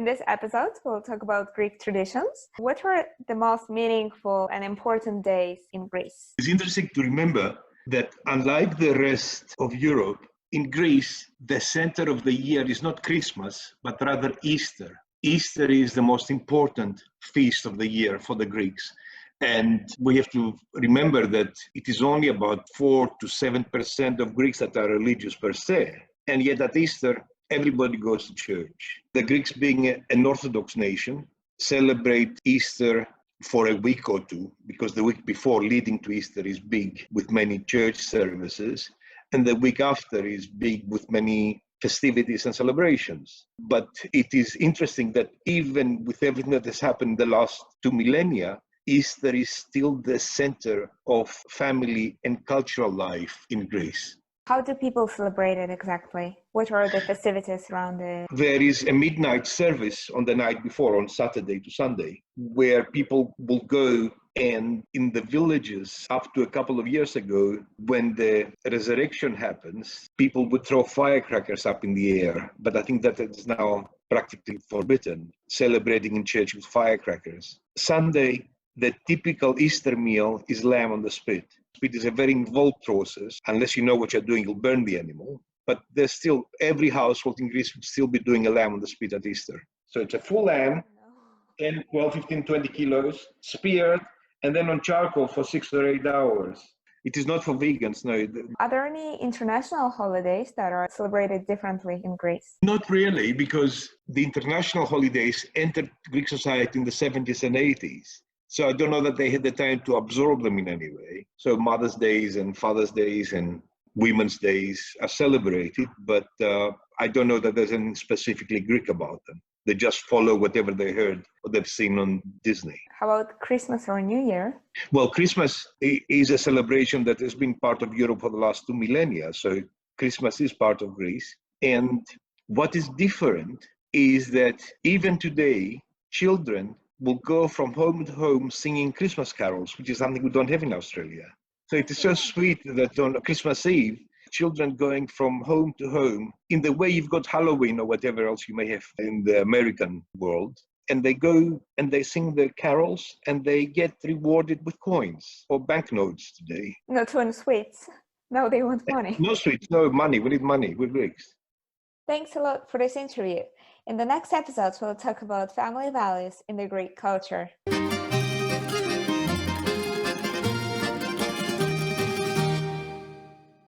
this episode, we'll talk about Greek traditions. What are the most meaningful and important days in Greece? It's interesting to remember that unlike the rest of Europe, in Greece, the center of the year is not Christmas, but rather Easter. Easter is the most important feast of the year for the Greeks. And we have to remember that it is only about 4 to 7% of Greeks that are religious per se. And yet at Easter, everybody goes to church. The Greeks, being an Orthodox nation, celebrate Easter for a week or two, because the week before leading to Easter is big with many church services, and the week after is big with many festivities and celebrations. But it is interesting that even with everything that has happened in the last 2 millennia, Easter is still the center of family and cultural life in Greece. How do people celebrate it exactly? What are the festivities around it? There is a midnight service on the night before, on Saturday to Sunday, where people will go, and in the villages, up to a couple of years ago, when the resurrection happens, people would throw firecrackers up in the air. But I think that is now practically forbidden, celebrating in church with firecrackers. Sunday, the typical Easter meal is lamb on the spit. Spit is a very involved process. Unless you know what you're doing, you'll burn the animal. But there's still, every household in Greece would still be doing a lamb on the spit at Easter. So it's a full lamb, 10, 12, 15, 20 kilos, speared, and then on charcoal for 6 or 8 hours. It is not for vegans, no. Are there any international holidays that are celebrated differently in Greece? Not really, because the international holidays entered Greek society in the 70s and 80s. So I don't know that they had the time to absorb them in any way. So Mother's Days and Father's Days and Women's Days are celebrated, but I don't know that there's anything specifically Greek about them. They just follow whatever they heard or they've seen on Disney. How about Christmas or New Year? Well, Christmas is a celebration that has been part of Europe for the last 2 millennia. So Christmas is part of Greece. And what is different is that even today, children will go from home to home singing Christmas carols, which is something we don't have in Australia. So it is so sweet that on Christmas Eve, children going from home to home, in the way you've got Halloween or whatever else you may have in the American world, and they go and they sing the carols and they get rewarded with coins or banknotes today. Not want sweets. No, they want money. No sweets, no money. We need money. We're Greeks. Thanks a lot for this interview. In the next episodes, we'll talk about family values in the Greek culture.